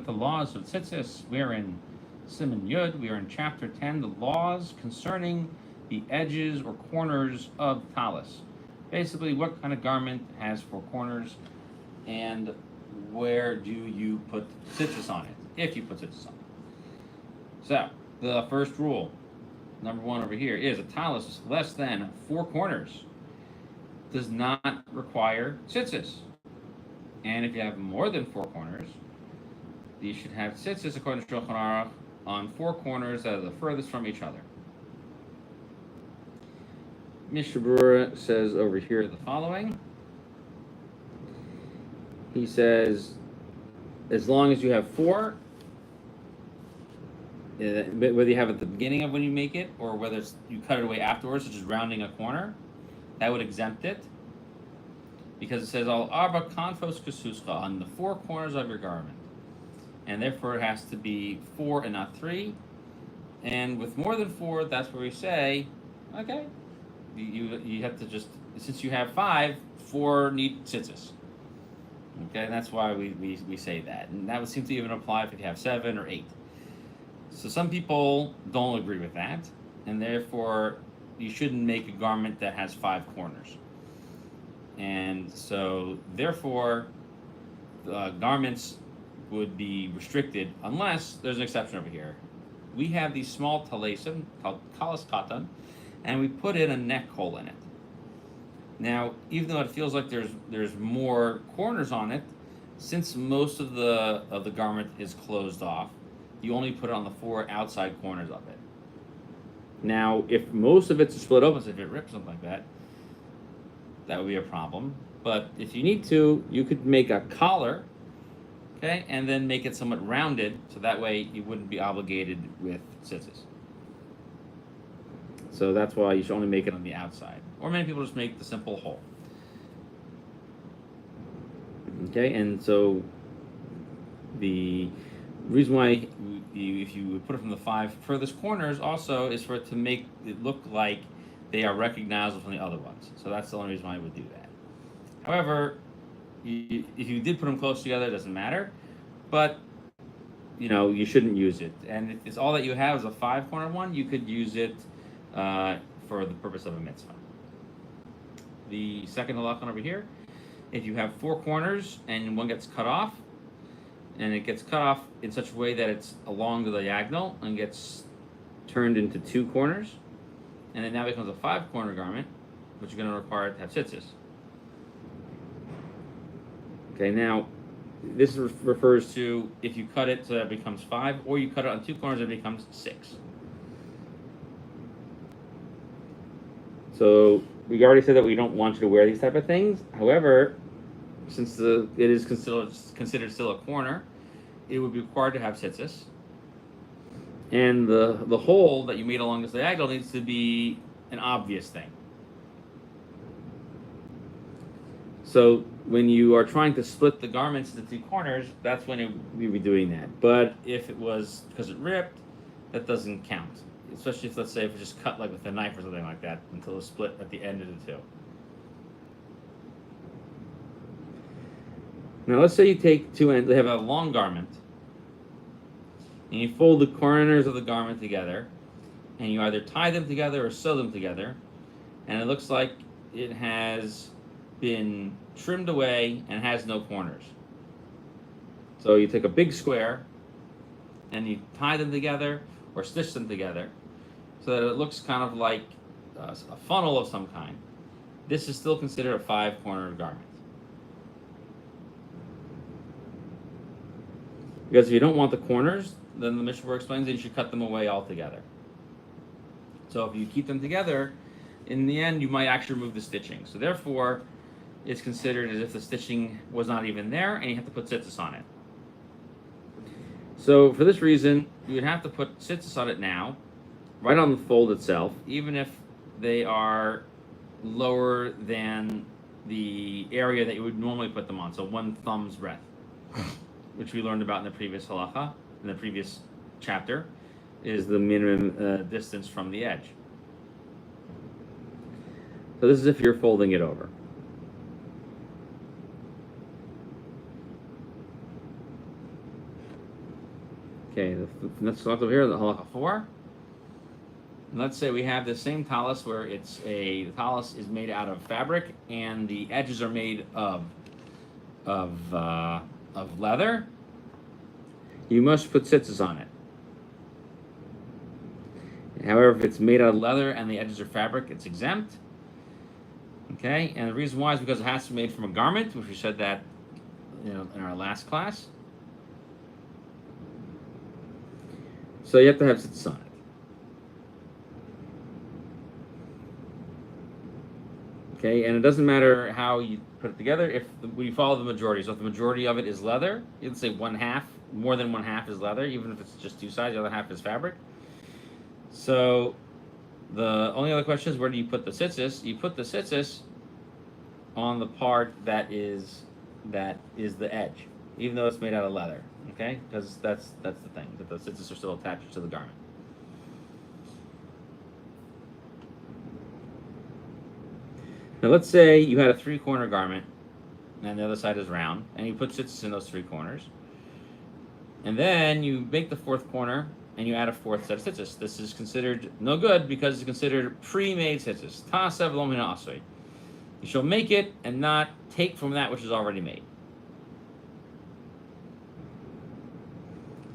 the laws of Tzitzis. We're in Siman Yud. We are in chapter 10, the laws concerning the edges or corners of Talis. Basically, what kind of garment has 4 corners, and where do you put Tzitzis on it, if you put Tzitzis on it. So, the first rule, number 1 over here, is a Talis is less than 4 corners. Does not require Tzitzis. And if you have more than 4 corners, you should have Tzitzis, according to Shulchan Aruch, on 4 corners that are the furthest from each other. Mishnah Berurah says over here the following. He says, as long as you have 4, whether you have it at the beginning of when you make it, or whether you cut it away afterwards, such as rounding a corner, that would exempt it. Because it says, Al arba kanfos kesuscha, on the 4 corners of your garment. And therefore it has to be 4 and not 3. And with more than 4, that's where we say, okay, you have to just, since you have 5, 4 need tzitzis. Okay, and that's why we say that. And that would seem to even apply if you have 7 or 8. So some people don't agree with that, and therefore you shouldn't make a garment that has 5 corners. And so therefore garments would be restricted unless there's an exception over here. We have these small Talisim called Talis katan, and we put in a neck hole in it. Now, even though it feels like there's more corners on it, since most of the garment is closed off, you only put it on the 4 outside corners of it. Now, if most of it's split open, so if it rips something like that, that would be a problem. But if you need to, you could make a collar, okay, and then make it somewhat rounded, so that way you wouldn't be obligated with tzitzis. So that's why you should only make it on the outside. Or many people just make the simple hole. Okay, and so the reason why if you put it from the 5 furthest corners also is for it to make it look like they are recognizable from the other ones. So that's the only reason why I would do that. However, if you did put them close together, it doesn't matter. But, you shouldn't use it. And if it's all that you have is a 5-corner one, you could use it for the purpose of a mitzvah. The second halakha over here, if you have 4 corners and one gets cut off, and it gets cut off in such a way that it's along the diagonal and gets turned into 2 corners, and it now becomes a 5-corner garment, which you're going to require to have tzitzis. Okay, now this refers to if you cut it so that it becomes 5, or you cut it on 2 corners and it becomes 6. So we already said that we don't want you to wear these type of things. However, since it is considered still a corner, it would be required to have tzitzis. And the hole that you made along this diagonal needs to be an obvious thing. So when you are trying to split the garments into 2 corners, that's when we'd be doing that. But if it was because it ripped, that doesn't count. Especially if, let's say, if it just cut like with a knife or something like that until it's split at the end of the 2. Now let's say you take 2 ends, they have a long garment, and you fold the corners of the garment together, and you either tie them together or sew them together, and it looks like it has been trimmed away and has no corners. So you take a big square, and you tie them together or stitch them together, so that it looks kind of like a funnel of some kind. This is still considered a 5-corner garment. Because if you don't want the corners, then the Mishnah explains that you should cut them away altogether. So if you keep them together, in the end, you might actually remove the stitching. So therefore, it's considered as if the stitching was not even there, and you have to put tzitzis on it. So for this reason, you would have to put tzitzis on it now, right on the fold itself, even if they are lower than the area that you would normally put them on, so 1 thumb's breadth, which we learned about in the previous halakha, in the previous chapter, is the minimum distance from the edge. So this is if you're folding it over. Okay, let's look over here, the halacha 4. And let's say we have the same talis where the talis is made out of fabric and the edges are made of leather. You must put tzitzis on it. However, if it's made out of leather and the edges are fabric, it's exempt. Okay, and the reason why is because it has to be made from a garment, which we said that in our last class. So you have to have tzitzis on it. Okay, and it doesn't matter how you put it together if we follow the majority. So if the majority of it is leather, you can say more than one half is leather, even if it's just two sides, the other half is fabric. So the only other question is, where do you put the tzitzis? You put the tzitzis on the part that is the edge, even though it's made out of leather. Okay, because that's the thing, that the tzitzis are still attached to the garment. Now let's say you had a 3-corner garment and the other side is round, and you put tzitzis in those 3 corners. And then you make the 4th corner and you add a 4th set of tzitzis. This is considered no good because it's considered pre-made tzitzis. Ta'asev lo min ha'asoi. You shall make it and not take from that which is already made.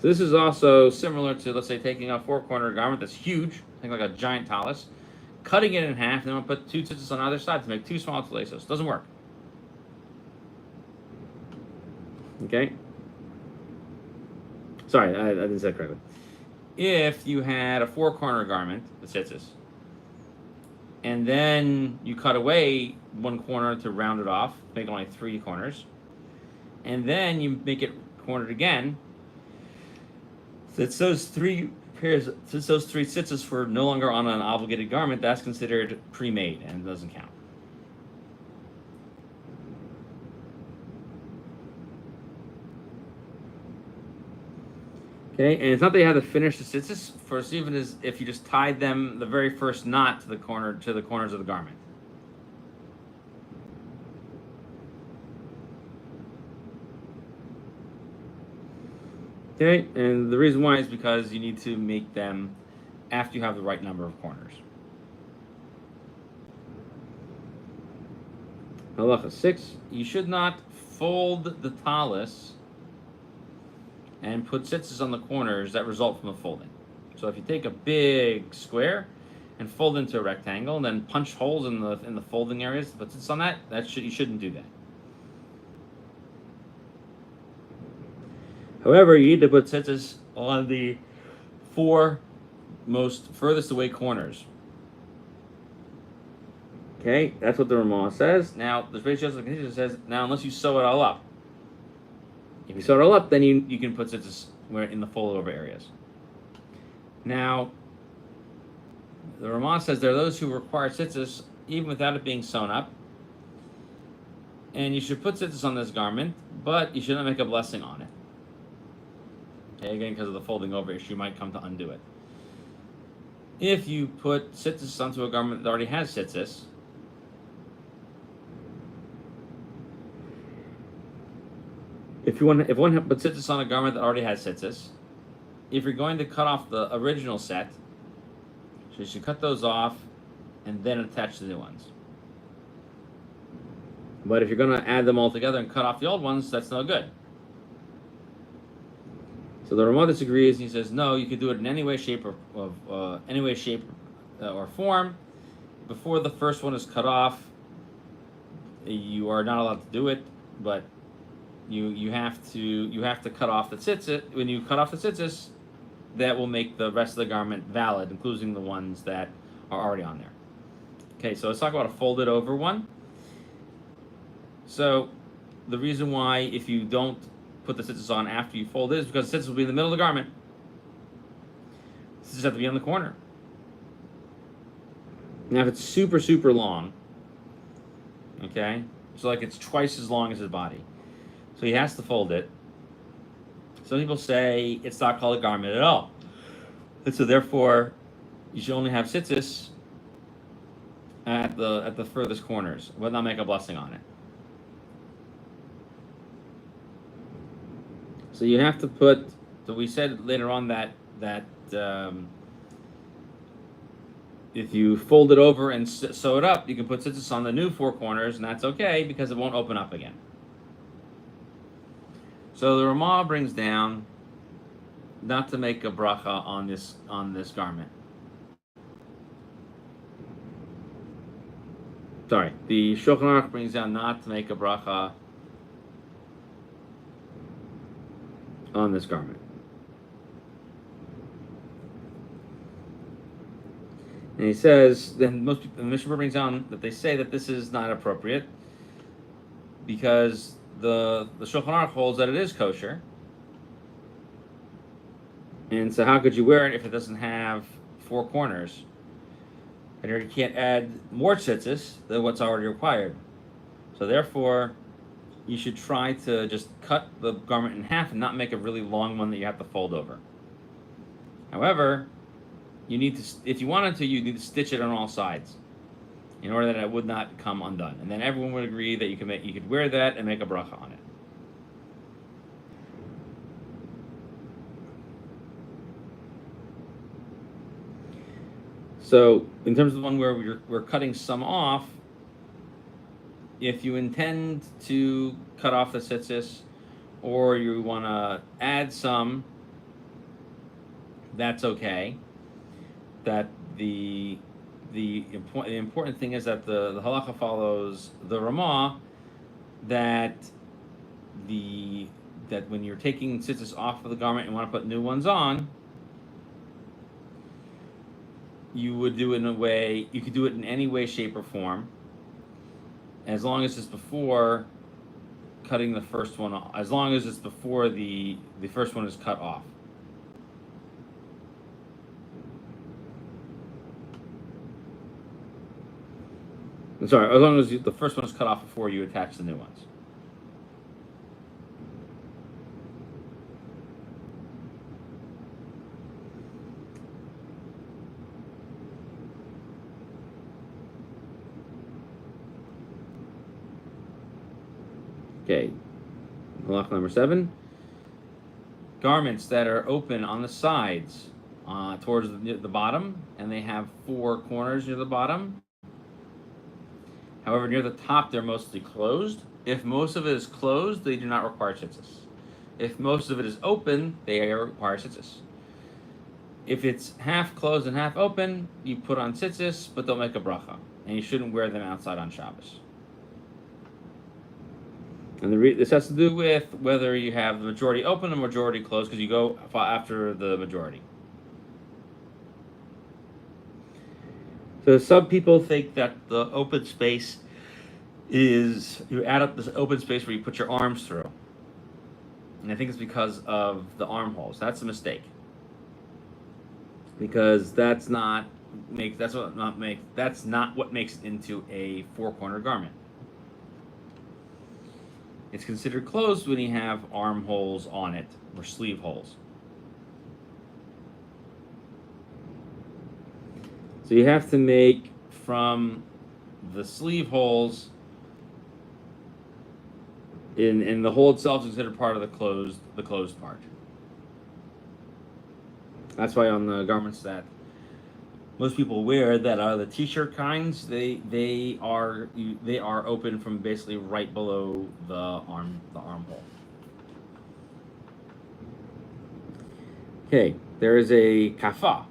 So this is also similar to, let's say, taking a 4-corner garment that's huge, think like a giant talis, cutting it in half, and then we'll put 2 tzitzis on either side to make 2 small tzitzis. Doesn't work. Okay? Sorry, I didn't say it correctly. If you had a 4-corner garment, the tzitzis, and then you cut away 1 corner to round it off, make only 3 corners, and then you make it cornered again, since those 3 tzitzis were no longer on an obligated garment, that's considered pre-made and doesn't count. Okay, and it's not that you have to finish the tzitzis. First, even as if you just tied them the very first knot to the corners of the garment. Okay, and the reason why is because you need to make them after you have the right number of corners. Halacha 6, you should not fold the talis and put tzitzis on the corners that result from the folding. So if you take a big square and fold into a rectangle and then punch holes in the folding areas to put tzitzis on you shouldn't do that. However, you need to put tzitzis on the 4 most furthest away corners. Okay, that's what the Ramah says. Now, the Beis Yosef says, now unless you sew it all up. If you sew it all up, then you can put tzitzis in the fold over areas. Now, the Ramah says there are those who require tzitzis even without it being sewn up. And you should put tzitzis on this garment, but you shouldn't make a blessing on it. Okay, again, because of the folding over issue, you might come to undo it. If you put tzitzis onto a garment that already has tzitzis, if one puts tzitzis on a garment that already has tzitzis, if you're going to cut off the original set, so you should cut those off and then attach the new ones. But if you're going to add them all together and cut off the old ones, that's no good. So the Ramah disagrees, and he says, no, you could do it in any way, shape, or form. Before the first one is cut off, you are not allowed to do it, but you have to cut off the tzitzis. When you cut off the tzitzis, that will make the rest of the garment valid, including the ones that are already on there. Okay, so let's talk about a folded over one. So the reason why if you don't put the tzitzis on after you fold it is because the tzitzis will be in the middle of the garment. Tzitzis have to be on the corner. Now if it's super, super long, okay, so like it's twice as long as his body, so he has to fold it. Some people say it's not called a garment at all, and so therefore you should only have tzitzis at the furthest corners, but not make a blessing on it. So you have to put So we said later on that if you fold it over and sew it up, you can put tzitzis on the new four corners, and that's okay because it won't open up again. So the Ramah brings down not to make a bracha on this garment. Sorry, the Shulchan Aruch brings down not to make a bracha on this garment. And he says, then most people, the Mishnah brings down that they say that this is not appropriate because the Shulchan Aruch holds that it is kosher. And so how could you wear it if it doesn't have four corners? And you can't add more tzitzis than what's already required. So therefore, you should try to just cut the garment in half and not make a really long one that you have to fold over. However, you need to, if you wanted to, you need to stitch it on all sides in order that it would not come undone. And then everyone would agree that you could wear that and make a bracha on it. So, in terms of the one where we're cutting some off, if you intend to cut off the tzitzis, or you want to add some, that's okay. That the important thing is that the halacha follows the Ramah that when you're taking tzitzis off of the garment and want to put new ones on, you would do it in a way, you could do it in any way, shape, or form, as long as it's before cutting the first one off, as long as it's before the first one is cut off. I'm sorry, as long as the first one is cut off before you attach the new ones. Okay, halacha number 7. Garments that are open on the sides towards the bottom, and they have four corners near the bottom. However, near the top, they're mostly closed. If most of it is closed, they do not require tzitzis. If most of it is open, they require tzitzis. If it's half closed and half open, you put on tzitzis, but don't make a bracha. And you shouldn't wear them outside on Shabbos. And this has to do with whether you have the majority open or majority closed, because you go after the majority. So some people think that the open space is, you add up this open space where you put your arms through. And I think it's because of the armholes. That's a mistake. Because that's not what makes it into a four-corner garment. It's considered closed when you have armholes on it, or sleeve holes. So you have to make from the sleeve holes, in the hole itself is considered part of the closed part. That's why on the garments that most people wear that are the t-shirt kinds, they are open from basically right below the armhole. Okay, there is a kafah.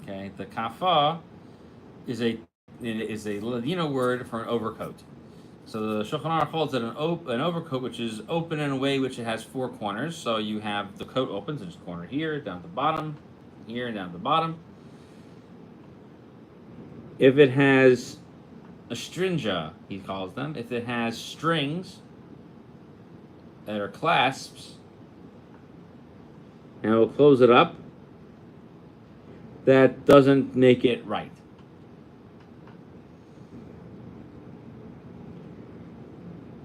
Okay, the kafah is a Ladino word for an overcoat. So the Shulchan Aruch holds that an overcoat which is open in a way which it has four corners. So you have the coat opens, there's a corner here, down to the bottom, here, and down to the bottom. If it has a stringa, he calls them, if it has strings that are clasps, and we'll close it up, that doesn't make it right.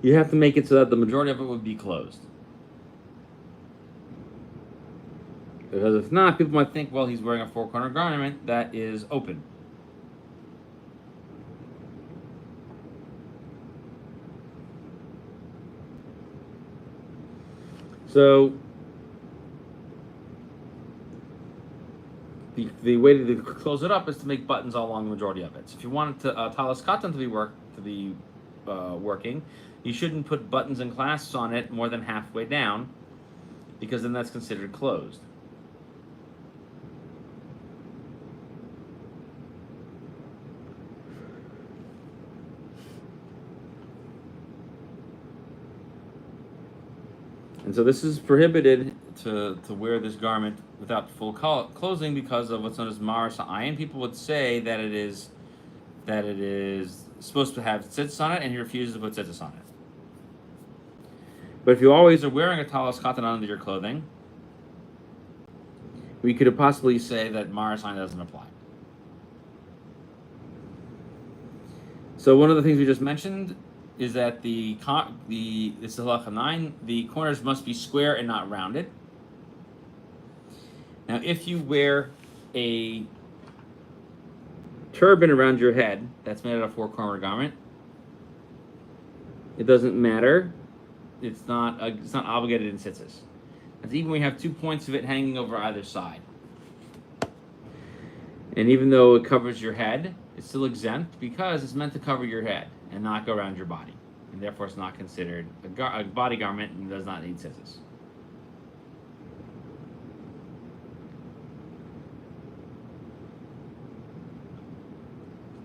You have to make it so that the majority of it would be closed. Because if not, people might think, well, he's wearing a four-corner garment that is open. So the way to close it up is to make buttons all along the majority of it. So if you want Talis cotton to be working, you shouldn't put buttons and clasps on it more than halfway down, because then that's considered closed. And so this is prohibited to wear this garment without full closing because of what's known as maris ha'ayin. People would say that it is supposed to have tzitzis on it, and he refuses to put tzitzis on it. But if you always are wearing a talis katan under your clothing, we could possibly say that maris ha'ayin doesn't apply. So one of the things we just mentioned is that this is halacha 9, the corners must be square and not rounded. Now, if you wear a turban around your head that's made out of 4-corner garment, it doesn't matter. It's not obligated in tzitzis. That's even when you have 2 points of it hanging over either side. And even though it covers your head, it's still exempt because it's meant to cover your head and not go around your body, and therefore it's not considered a body garment and does not need tzitzis.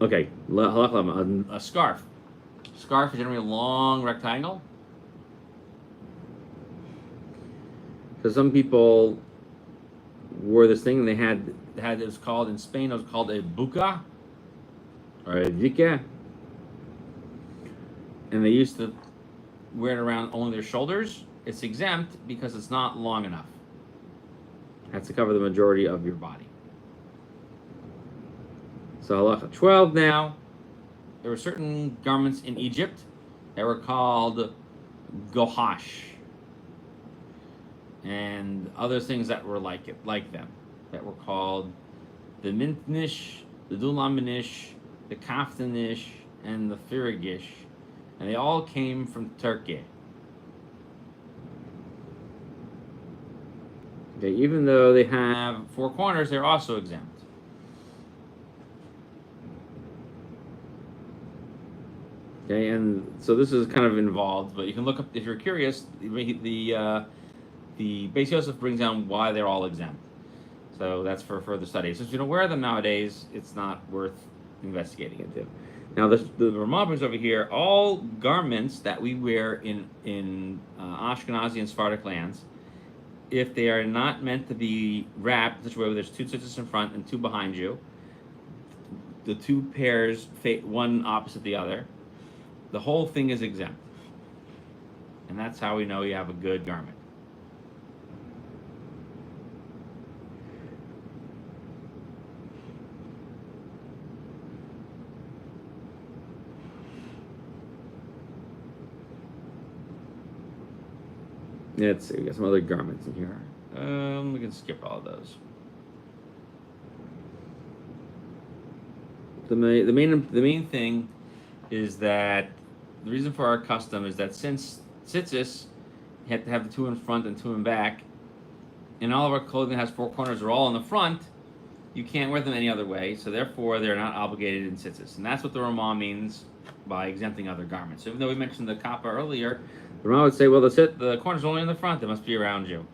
Okay, a scarf. Scarf is generally a long rectangle. So some people wore this thing, and they had it was called in Spain. It was called a buca or a dique, and they used to wear it around only their shoulders. It's exempt because it's not long enough. It has to cover the majority of your body. So halacha 12 now. There were certain garments in Egypt that were called gohash, and other things that were like them, that were called the mintnish, the dulaminish, the kaftanish, and the firigish, and they all came from Turkey. Okay, even though they have 4 corners, they're also exempt. Okay, and so this is kind of involved, but you can look up if you're curious. The Beis Yosef brings down why they're all exempt. So that's for further study. Since you don't wear them nowadays, it's not worth investigating into. Now the Ramah brings over here all garments that we wear in Ashkenazi and Sephardic lands, if they are not meant to be wrapped in such a way where there's 2 tzitzis in front and 2 behind you, the 2 pairs one opposite the other, the whole thing is exempt. And that's how we know you have a good garment. Let's see, we got some other garments in here. We can skip all of those. The main thing is that the reason for our custom is that since tzitzis, you have to have the 2 in front and 2 in back, and all of our clothing has 4 corners are all in the front, you can't wear them any other way, so therefore they're not obligated in tzitzis. And that's what the Ramah means by exempting other garments. So even though we mentioned the kappa earlier, the Ramah would say, well, the corner's only in the front, they must be around you.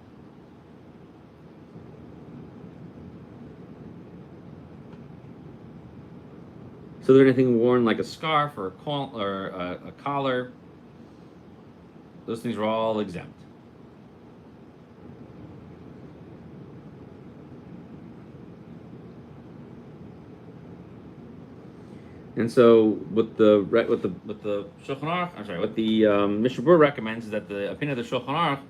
So there anything worn like a scarf or a collar, those things are all exempt. And so what the Shulchan Aruch, what the Mishnah Berurah recommends is that the opinion of the Shulchan Aruch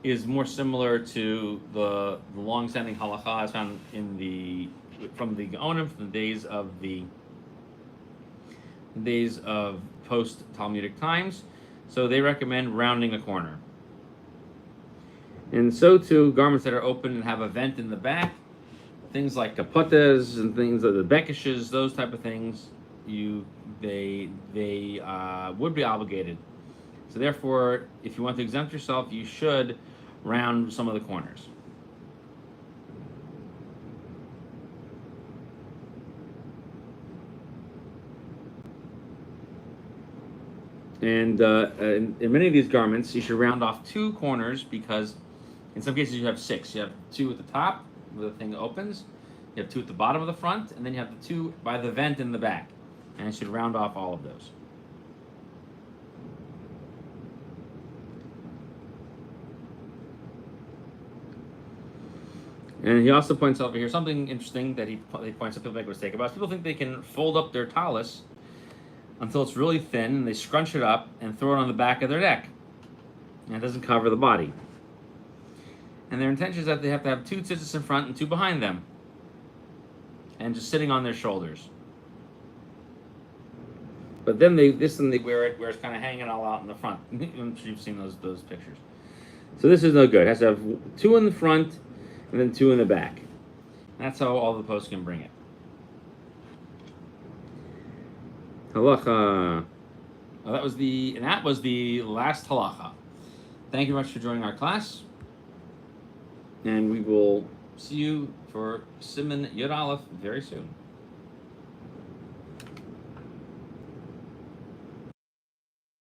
is more similar to the long-standing halacha as found from the Gaonim, from the days of post-Talmudic times. So they recommend rounding the corner. And so too, garments that are open and have a vent in the back, things like kapotes and things like the bekishes, those type of things, they would be obligated. So therefore, if you want to exempt yourself, you should round some of the corners. And in many of these garments, you should round off 2 corners because in some cases you have 6. You have 2 at the top where the thing opens, you have 2 at the bottom of the front, and then you have the 2 by the vent in the back. And you should round off all of those. And he also points out over here something interesting that he points out people make a mistake about. People think they can fold up their talis until it's really thin, and they scrunch it up and throw it on the back of their neck. And it doesn't cover the body. And their intention is that they have to have 2 tzitzis in front and 2 behind them. And just sitting on their shoulders. But then they wear it where it's kind of hanging all out in the front. I'm sure you've seen those pictures. So this is no good. It has to have 2 in the front and then 2 in the back. That's how all the posts can bring it. Halacha. Well, that was the last halacha. Thank you very much for joining our class. And we will see you for Siman Yud Aleph very soon.